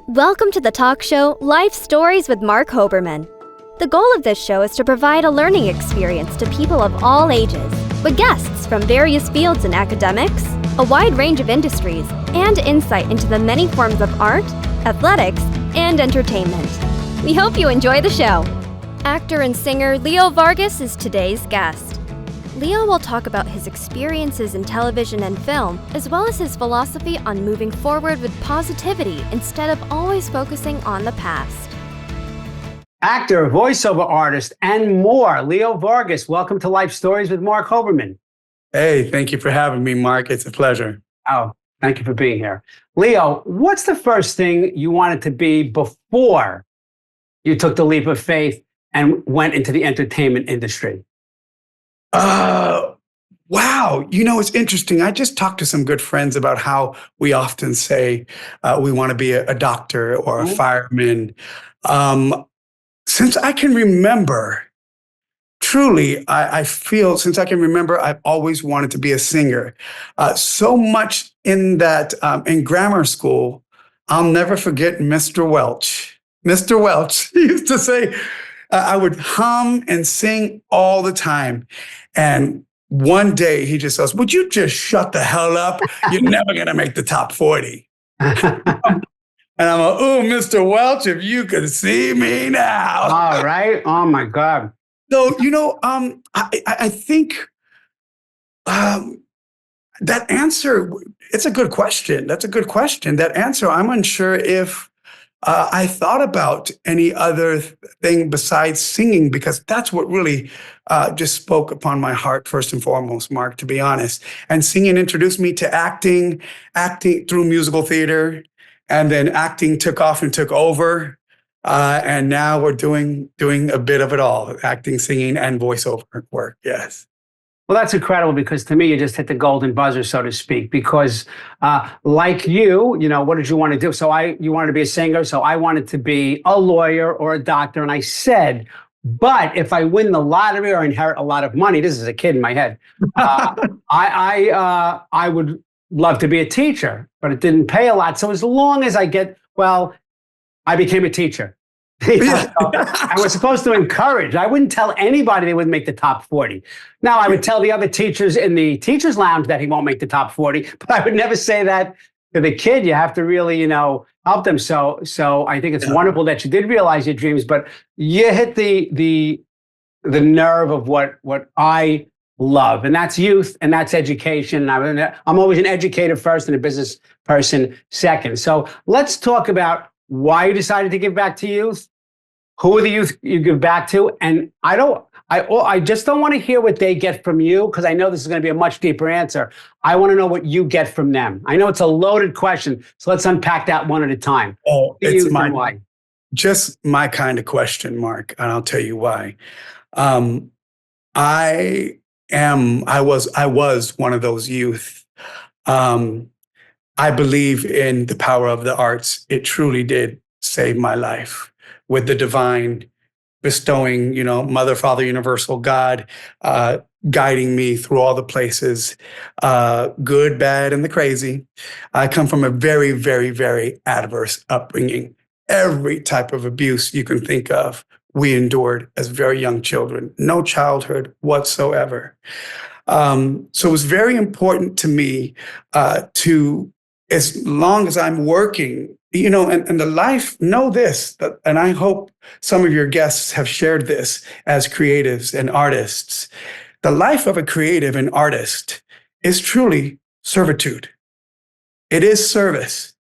Welcome to the talk show Life Stories with Marc Hoberman. The goal of this show is to provide a learning experience to people of all ages, with guests from various fields in academics, a wide range of industries, and insight into the many forms of art, athletics, and entertainment. We hope you enjoy the show. Actor and singer Leo Vargas is today's guest. Leo will talk about his experiences in television and film, as well as his philosophy on moving forward with positivity instead of always focusing on the past. Actor, voiceover artist, and more. Leo Vargas, welcome to Life Stories with Marc Hoberman. Hey, thank you for having me, Mark. It's a pleasure. Oh, thank you for being here. Leo, what's the first thing you wanted to be before you took the leap of faith and went into the entertainment industry? Wow. You know, it's interesting. I just talked to some good friends about how we often say we want to be a doctor or a fireman. Since I can remember, truly, I feel since I can remember, I've always wanted to be a singer. So much in that in grammar school, I'll never forget Mr. Welch. Mr. Welch used to say, I would hum and sing all the time. And one day he just says, would you just shut the hell up? You're never going to make the top 40. And I'm like, oh, Mr. Welch, if you could see me now. All right. Oh, my God. So, you know, I think that answer, it's a good question. That's a good question. That answer, I'm unsure if I thought about any other thing besides singing, because that's what really just spoke upon my heart first and foremost, Mark, to be honest. And singing introduced me to acting through musical theater, and then acting took off and took over. And now we're doing a bit of it all, acting, singing, and voiceover work, yes. Well, that's incredible, because to me, you just hit the golden buzzer, so to speak, because like you know, what did you want to do? So you wanted to be a singer. So I wanted to be a lawyer or a doctor. And I said, but if I win the lottery or inherit a lot of money, this is a kid in my head, I would love to be a teacher, but it didn't pay a lot. So as long as I I became a teacher. I was supposed to encourage. I wouldn't tell anybody they wouldn't make the top 40. Now, I would tell the other teachers in the teacher's lounge that he won't make the top 40, but I would never say that to the kid. You have to really, help them. So I think it's wonderful that you did realize your dreams, but you hit the nerve of what I love, and that's youth, and that's education. I'm always an educator first and a business person second. So let's talk about why you decided to give back to youth, who are the youth you give back to, and I just don't want to hear what they get from you, because I know this is going to be a much deeper answer. I want to know what you get from them. I know it's a loaded question, so let's unpack that one at a time. Oh, it's why. Just my kind of question, Mark, and I'll tell you why. I was one of those youth. I believe in the power of the arts. It truly did save my life, with the divine bestowing, Mother, Father, Universal, God, guiding me through all the places, good, bad, and the crazy. I come from a very, very, very adverse upbringing. Every type of abuse you can think of, we endured as very young children. No childhood whatsoever. So it was very important to me to, as long as I'm working, and the life, know this, and I hope some of your guests have shared this as creatives and artists. The life of a creative and artist is truly servitude. It is service.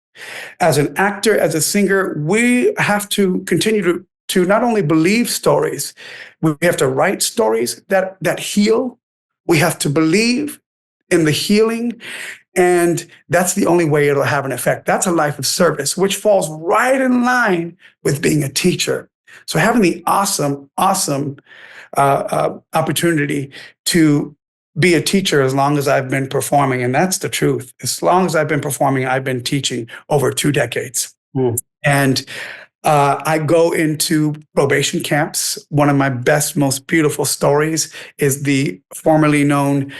As an actor, as a singer, we have to continue to not only believe stories, we have to write stories that heal. We have to believe in the healing. And that's the only way it'll have an effect. That's a life of service, which falls right in line with being a teacher. So having the awesome opportunity to be a teacher as long as I've been performing, and that's the truth. As long as I've been performing, I've been teaching over 2 decades. And I go into probation camps. One of my best, most beautiful stories is the formerly known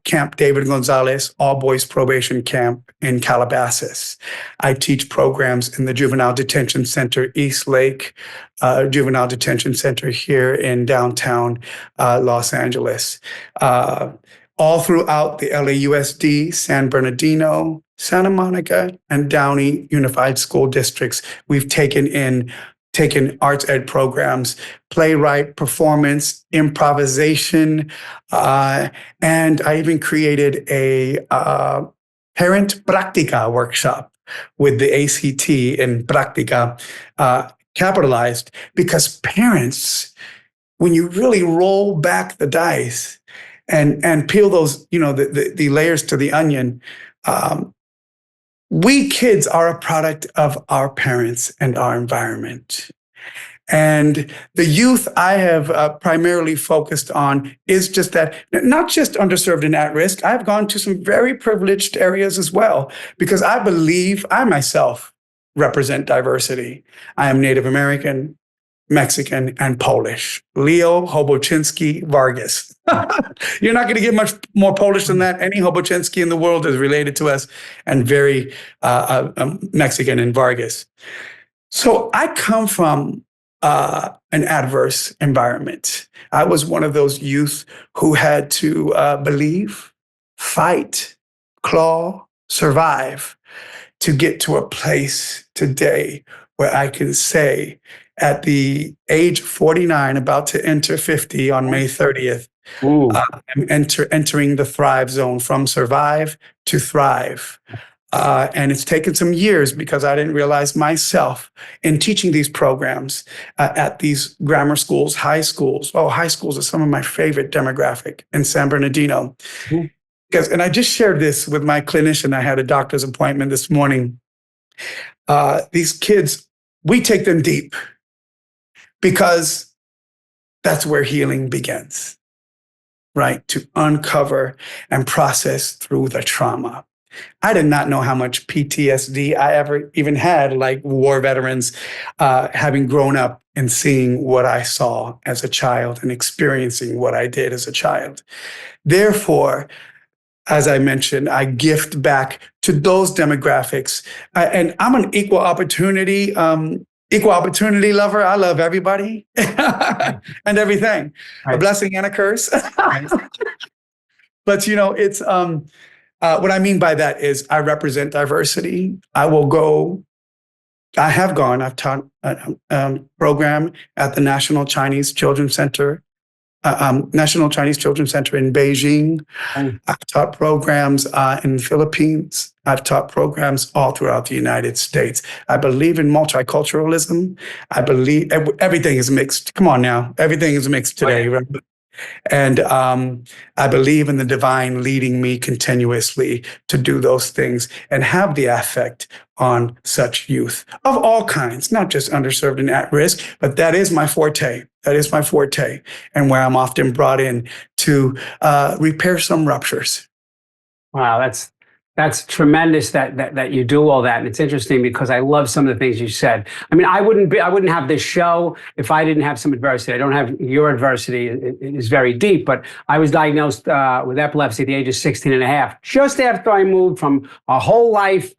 Camp David Gonzalez All Boys Probation Camp in Calabasas. I teach programs in the Juvenile Detention Center, East Lake Juvenile Detention Center here in downtown Los Angeles. All throughout the LAUSD, San Bernardino, Santa Monica, and Downey Unified School Districts, we've taken arts ed programs, playwright, performance, improvisation, and I even created a parent practica workshop with the ACT and practica capitalized, because parents, when you really roll back the dice and peel those, the layers to the onion, we kids are a product of our parents and our environment. And the youth I have primarily focused on is just that, not just underserved and at risk. I've gone to some very privileged areas as well, because I believe I myself represent diversity. I am Native American, Mexican, and Polish. Leo Vargas. You're not going to get much more Polish than that. Any Hoboczynski in the world is related to us, and very Mexican in Vargas. So I come from an adverse environment. I was one of those youth who had to believe, fight, claw, survive to get to a place today where I can say, at the age of 49, about to enter 50 on May 30th, I'm entering the Thrive Zone, from survive to thrive. And it's taken some years, because I didn't realize myself in teaching these programs at these grammar schools, high schools. Oh, high schools are some of my favorite demographic in San Bernardino. And I just shared this with my clinician. I had a doctor's appointment this morning. These kids, we take them deep, because that's where healing begins, right? To uncover and process through the trauma. I did not know how much PTSD I ever even had, like war veterans, having grown up and seeing what I saw as a child and experiencing what I did as a child. Therefore, as I mentioned, I gift back to those demographics. And I'm an equal opportunity lover. I love everybody and everything. Right. A blessing and a curse. But, it's what I mean by that is I represent diversity. I've taught a program at the National Chinese Children's Center in Beijing. I've taught programs in the Philippines. I've taught programs all throughout the United States. I believe in multiculturalism. I believe everything is mixed. Come on now. Everything is mixed today. Right? And I believe in the divine leading me continuously to do those things and have the effect on such youth of all kinds, not just underserved and at risk, but that is my forte. That is my forte, and where I'm often brought in to repair some ruptures. Wow, that's tremendous that you do all that. And it's interesting, because I love some of the things you said. I mean, I wouldn't have this show if I didn't have some adversity. I don't have your adversity. It is very deep, but I was diagnosed with epilepsy at the age of 16 and a half, just after I moved from a whole life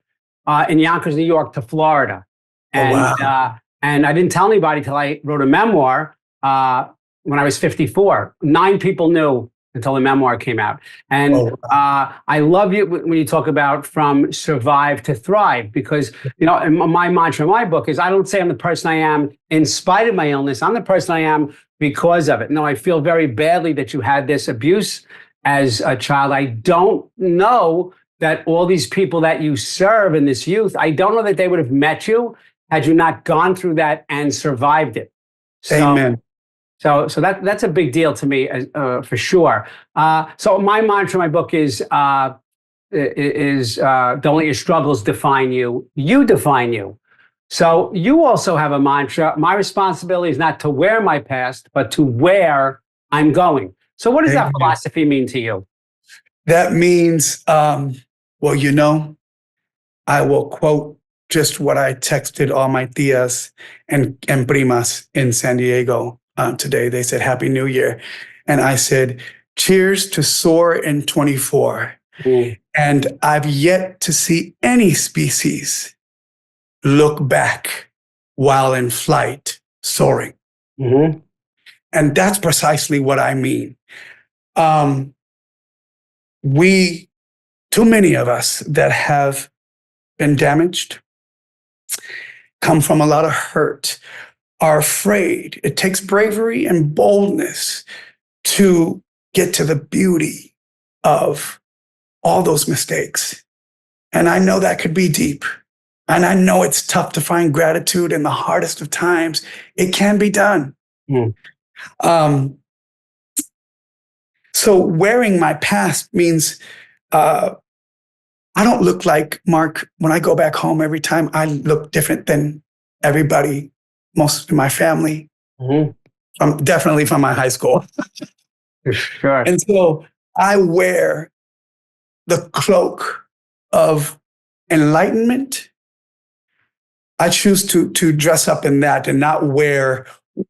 in Yonkers, New York to Florida. And, wow. And I didn't tell anybody till I wrote a memoir when I was 54. 9 people knew until the memoir came out. And I love you when you talk about from survive to thrive, because, my mantra in my book is, I don't say I'm the person I am in spite of my illness. I'm the person I am because of it. No, I feel very badly that you had this abuse as a child. I don't know that all these people that you serve in this youth, I don't know that they would have met you had you not gone through that and survived it. Amen. So that's a big deal to me, for sure. So my mantra in my book is don't let your struggles define you. You define you. So you also have a mantra. My responsibility is not to wear my past, but to where I'm going. So what does that philosophy mean to you? That means, I will quote just what I texted all my tias and primas in San Diego today. They said, Happy New Year. And I said, cheers to soar in 24. Mm. And I've yet to see any species look back while in flight, soaring. Mm-hmm. And that's precisely what I mean. Too many of us that have been damaged, come from a lot of hurt, are afraid. It takes bravery and boldness to get to the beauty of all those mistakes. And I know that could be deep. And I know it's tough to find gratitude in the hardest of times. It can be done. Mm. So wearing my past means I don't look like Marc. When I go back home every time, I look different than everybody, most of my family, definitely from my high school. For sure. And so I wear the cloak of enlightenment. I choose to dress up in that and not wear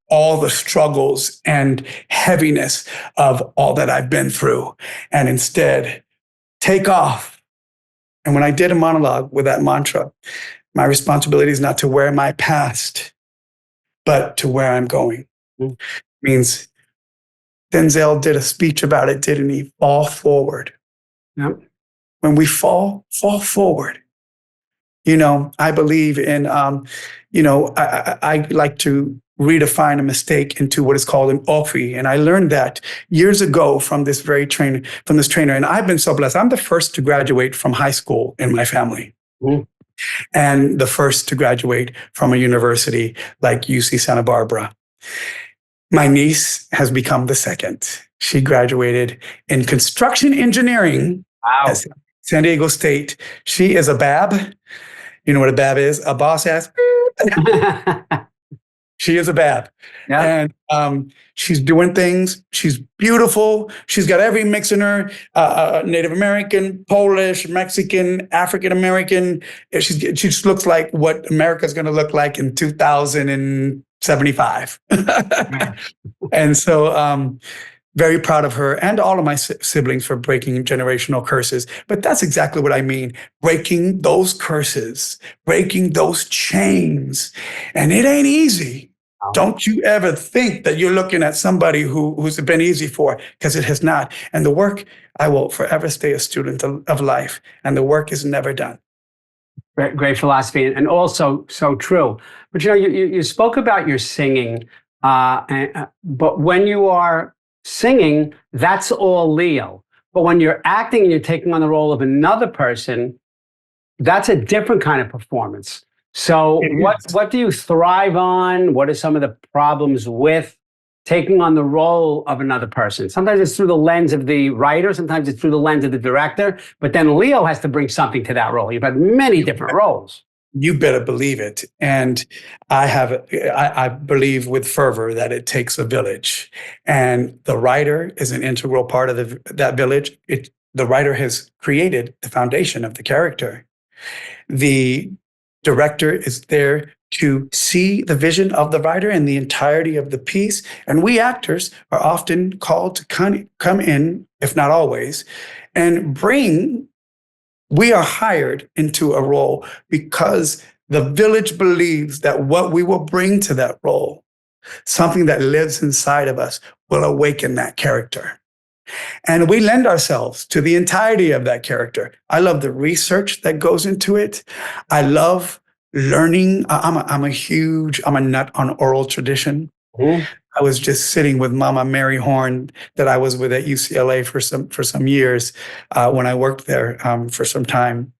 all the struggles and heaviness of all that I've been through, and instead take off. And when I did a monologue with that mantra, my responsibility is not to wear my past, but to where I'm going. Mm. Means Denzel did a speech about it, didn't he? Fall forward. Yep. When we fall forward. I believe in, I like to redefine a mistake into what is called an ophi. And I learned that years ago from this trainer. And I've been so blessed. I'm the first to graduate from high school in my family. Mm. And the first to graduate from a university like UC Santa Barbara. My niece has become the second. She graduated in construction engineering at San Diego State. She is a BAB. You know what a BAB is? A boss ass. She is a BAB. Yeah. And she's doing things. She's beautiful. She's got every mix in her, Native American, Polish, Mexican, African American. She just looks like what America's going to look like in 2075. And so very proud of her and all of my siblings for breaking generational curses. But that's exactly what I mean. Breaking those curses, breaking those chains. And it ain't easy. Don't you ever think that you're looking at somebody who's been easy for, because it has not. And the work, I will forever stay a student of life. And the work is never done. Great philosophy, and also so true. But you spoke about your singing, but when you are singing, that's all Leo. But when you're acting and you're taking on the role of another person, that's a different kind of performance. So what do you thrive on? What are some of the problems with taking on the role of another person? Sometimes it's through the lens of the writer, sometimes it's through the lens of the director, but then Leo has to bring something to that role. You've had many different roles. You better believe it. And I believe with fervor that it takes a village. And the writer is an integral part of that village. The writer has created the foundation of the character. The director is there to see the vision of the writer and the entirety of the piece. And we actors are often called to come in, if not always, and we are hired into a role because the village believes that what we will bring to that role, something that lives inside of us, will awaken that character. And we lend ourselves to the entirety of that character. I love the research that goes into it. I love learning. I'm a nut on oral tradition. Mm-hmm. I was just sitting with Mama Mary Horn that I was with at UCLA for some years when I worked there for some time.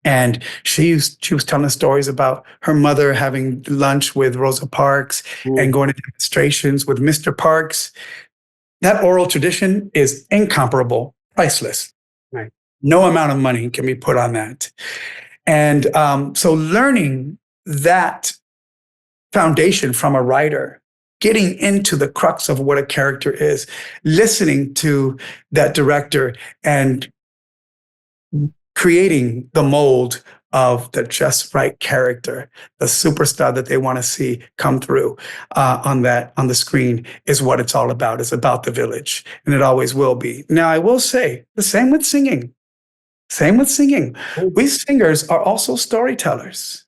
And she was telling us stories about her mother having lunch with Rosa Parks and going to demonstrations with Mr. Parks. That oral tradition is incomparable, priceless. Right. No amount of money can be put on that. And so learning that foundation from a writer, getting into the crux of what a character is, listening to that director and creating the mold of the just right character, the superstar that they want to see come through on the screen is what it's all about. It's about the village, and it always will be. Now, I will say the same with singing. Same with singing. We singers are also storytellers.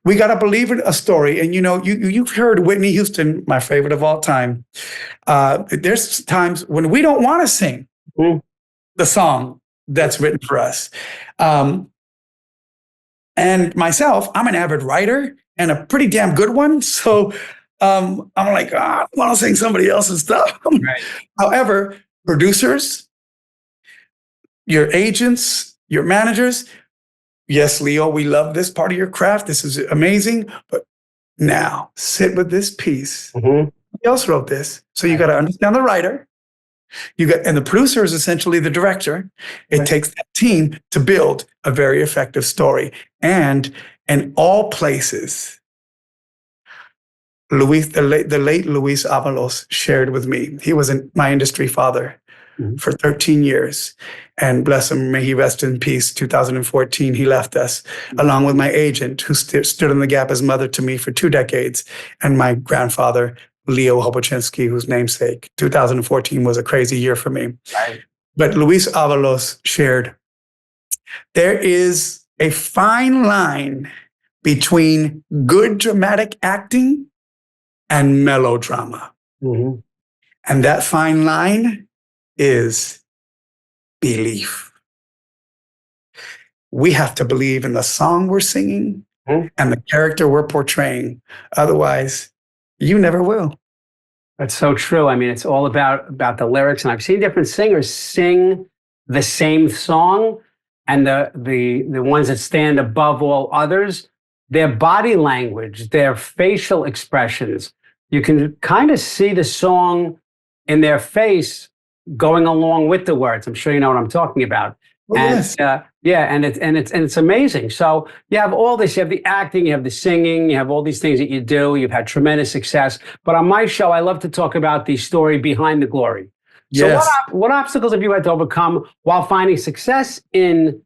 We got to believe in a story. And you've heard Whitney Houston, my favorite of all time. There's times when we don't want to sing the song that's written for us. And myself, I'm an avid writer and a pretty damn good one. So I'm like, I want to sing somebody else's stuff. Right. However, producers, your agents, your managers, yes, Leo, we love this part of your craft. This is amazing. But now sit with this piece. Who else wrote this? So you got to understand the writer. And the producer is essentially the director. It takes that team to build a very effective story. And in all places, the late Luis Avalos shared with me. He was my industry father for 13 years. And bless him, may he rest in peace. 2014, he left us, along with my agent, who stood in the gap as mother to me for 2 decades, and my grandfather, Leo Hoberchinsky, whose namesake. 2014 was a crazy year for me. Right. But Luis Avalos shared, there is a fine line between good dramatic acting and melodrama. And that fine line is belief. We have to believe in the song we're singing and the character we're portraying. Otherwise, you never will. That's so true. I mean, it's all about the lyrics. And I've seen different singers sing the same song, and the ones that stand above all others, their body language, their facial expressions, you can kind of see the song in their face going along with the words. I'm sure you know what I'm talking about. Oh, and yes. It's amazing. So you have all this. You have the acting, you have the singing, you have all these things that you do. You've had tremendous success. But on my show, I love to talk about the story behind the glory. So Yes. what obstacles have you had to overcome while finding success in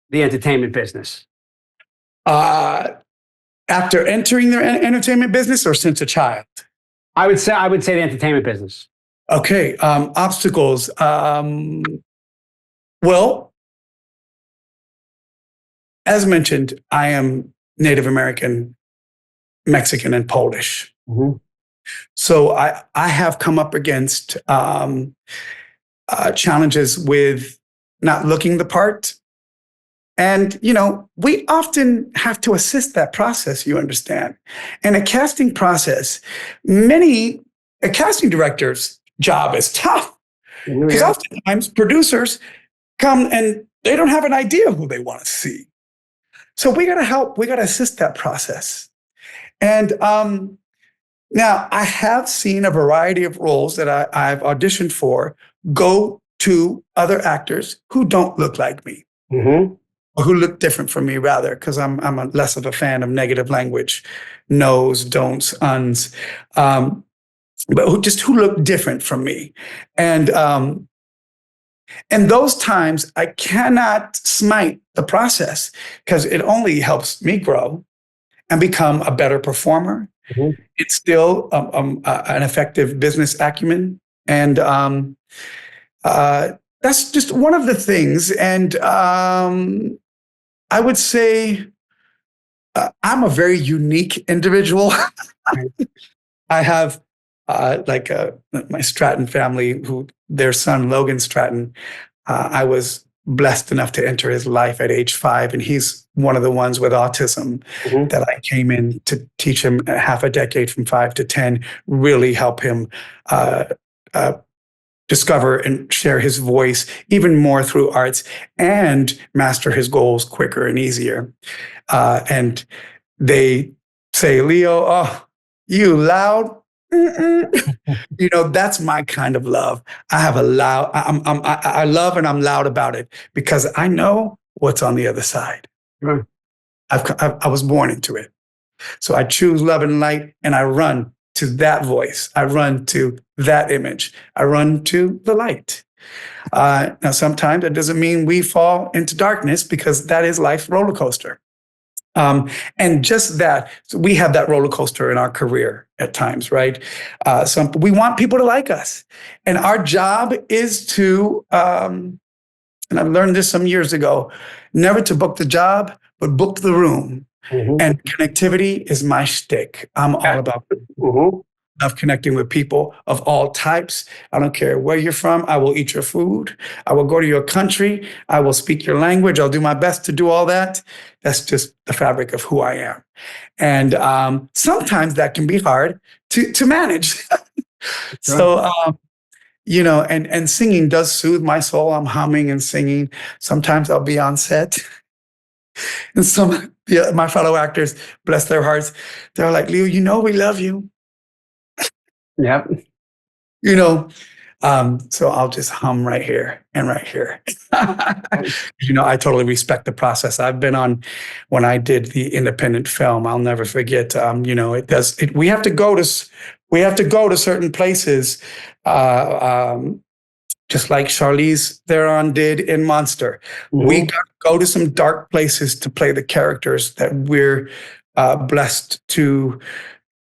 the entertainment business? After entering the entertainment business, or since a child? I would say the entertainment business. Okay, obstacles. Well, as mentioned, I am Native American, Mexican, and Polish. So I have come up against challenges with not looking the part. And, we often have to assist that process, you understand. And a casting process, a casting director's job is tough. Because oftentimes producers come and they don't have an idea who they want to see. So we got to help, we got to assist that process. And now I have seen a variety of roles that I've auditioned for go to other actors who don't look like me. Or who look different from me, rather, because I'm less of a fan of negative language, no's, don'ts, uns, but who look different from me. And in those times, I cannot smite the process because it only helps me grow and become a better performer. It's still an effective business acumen. And that's just one of the things. And I would say I'm a very unique individual. I have my Stratton family, who their son, Logan Stratton, I was blessed enough to enter his life at age 5. And he's one of the ones with autism that I came in to teach him half a decade from 5 to 10, really help him discover and share his voice even more through arts and master his goals quicker and easier. And they say, Leo, oh, you loud? That's my kind of love. I love and I'm loud about it because I know what's on the other side. Right. I was born into it. So I choose love and light, and I run to that voice. I run to that image. I run to the light. Now, sometimes that doesn't mean we fall into darkness, because that is life's roller coaster. And just that, so we have that roller coaster in our career at times, right? We want people to like us. And our job is to, and I learned this some years ago, never to book the job, but book the room. And connectivity is my shtick. I'm all about of connecting with people of all types. I don't care where you're from. I will eat your food. I will go to your country. I will speak your language. I'll do my best to do all that. That's just the fabric of who I am. And sometimes that can be hard to manage. So, and singing does soothe my soul. I'm humming and singing. Sometimes I'll be on set. And my fellow actors, bless their hearts, they're like, Leo, we love you. Yep. So I'll just hum right here and right here. I totally respect the process. I've been on when I did the independent film. I'll never forget. We have to go to certain places, just like Charlize Theron did in Monster. We got to go to some dark places to play the characters that we're blessed to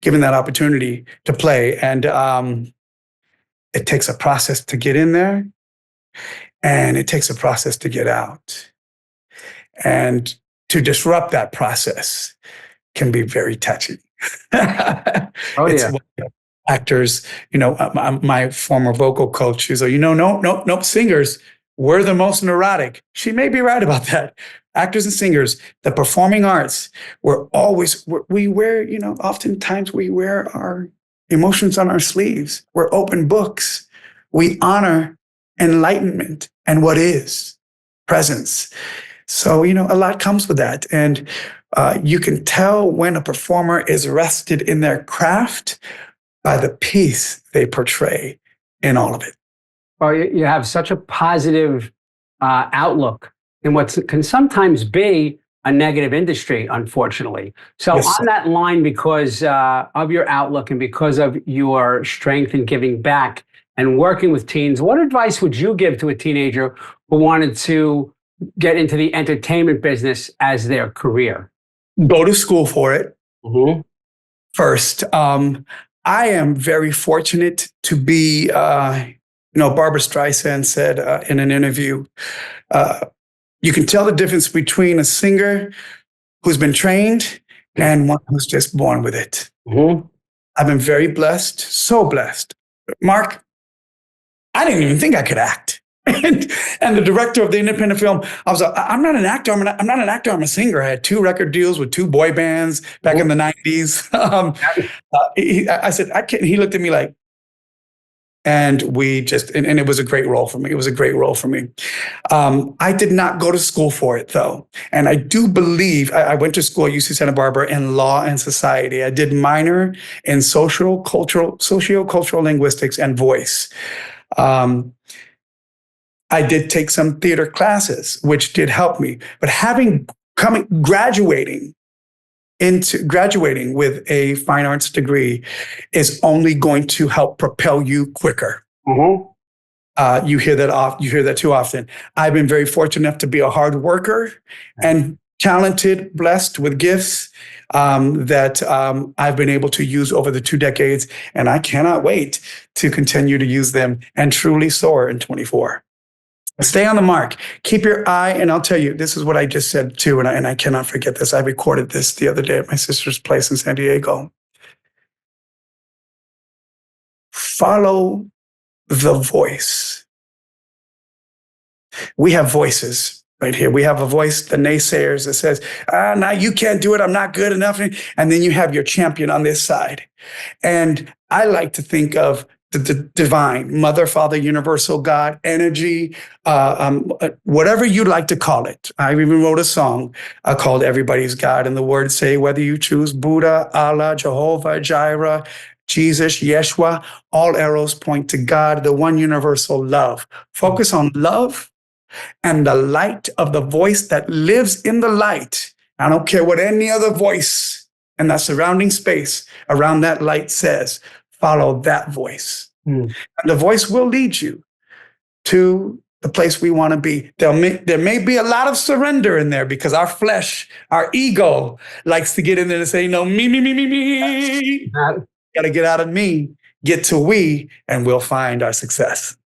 given that opportunity to play. And it takes a process to get in there, and it takes a process to get out. And to disrupt that process can be very touchy. Actors, my former vocal coach, she's like, nope, singers, we're the most neurotic. She may be right about that. Actors and singers, the performing arts, oftentimes we wear our emotions on our sleeves. We're open books. We honor enlightenment and what is presence. So, a lot comes with that. And you can tell when a performer is rested in their craft by the peace they portray in all of it. Well, you have such a positive outlook in what can sometimes be a negative industry, unfortunately. So Yes, on that line, because of your outlook and because of your strength in giving back and working with teens, what advice would you give to a teenager who wanted to get into the entertainment business as their career? Go to school for it first. I am very fortunate to be, Barbra Streisand said in an interview, you can tell the difference between a singer who's been trained and one who's just born with it. I've been very blessed, so blessed. Mark, I didn't even think I could act. And the director of the independent film, I was like, I'm not an actor. I'm not an actor. I'm a singer. I had 2 record deals with 2 boy bands back in the 90s. I said, I can't. He looked at me like, and it was a great role for me. It was a great role for me. I did not go to school for it, though. And I do believe I went to school at UC Santa Barbara in law and society. I did minor in socio-cultural linguistics and voice. I did take some theater classes, which did help me. But graduating with a fine arts degree is only going to help propel you quicker. You hear that too often. I've been very fortunate enough to be a hard worker and talented, blessed with gifts that I've been able to use over the 2 decades. And I cannot wait to continue to use them and truly soar in 24. Stay on the mark. Keep your eye, and I'll tell you, this is what I just said too, and I cannot forget this. I recorded this the other day at my sister's place in San Diego. Follow the voice. We have voices right here. We have a voice, the naysayers, that says, no, you can't do it. I'm not good enough. And then you have your champion on this side. And I like to think of the divine, Mother, Father, Universal God, energy, whatever you'd like to call it. I even wrote a song called Everybody's God, and the words say, whether you choose Buddha, Allah, Jehovah, Jireh, Jesus, Yeshua, all arrows point to God, the one universal love. Focus on love and the light of the voice that lives in the light. I don't care what any other voice in that surrounding space around that light says. Follow that voice. And the voice will lead you to the place we want to be. There may be a lot of surrender in there because our flesh, our ego likes to get in there and say, no, me. Got to get out of me, get to we, and we'll find our success.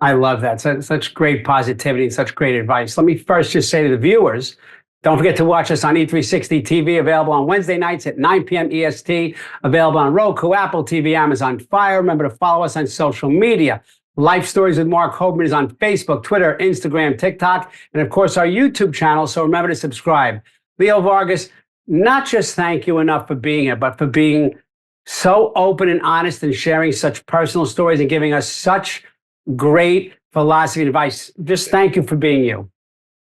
I love that. Such great positivity and such great advice. Let me first just say to the viewers, don't forget to watch us on E360 TV, available on Wednesday nights at 9 p.m. EST, available on Roku, Apple TV, Amazon Fire. Remember to follow us on social media. Life Stories with Marc Hoberman is on Facebook, Twitter, Instagram, TikTok, and of course our YouTube channel. So remember to subscribe. Leo Vargas, not just thank you enough for being here, but for being so open and honest and sharing such personal stories and giving us such great philosophy and advice. Just thank you for being you.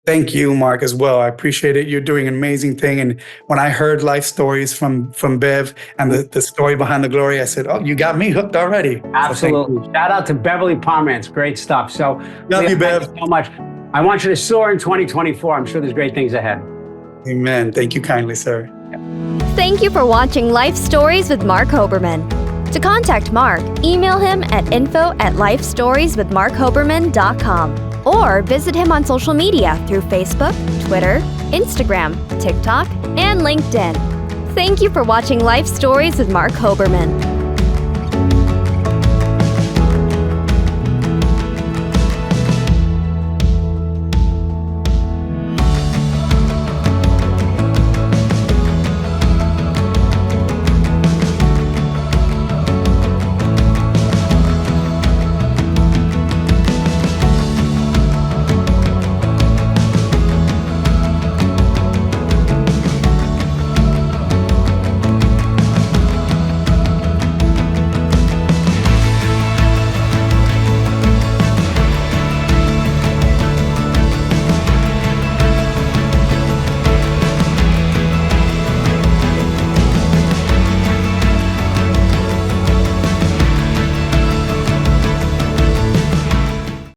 Thank you, Mark, as well. I appreciate it. You're doing an amazing thing. And when I heard life stories from Bev and the story behind the glory, I said, oh, you got me hooked already. Absolutely. Shout out to Beverly Pomerantz. Great stuff. So, love you, Bev. Thank you so much. I want you to soar in 2024. I'm sure there's great things ahead. Amen. Thank you kindly, sir. Thank you for watching Life Stories with Marc Hoberman. To contact Marc, email him at info@lifestorieswithmarchoberman.com or visit him on social media through Facebook, Twitter, Instagram, TikTok, and LinkedIn. Thank you for watching Life Stories with Marc Hoberman.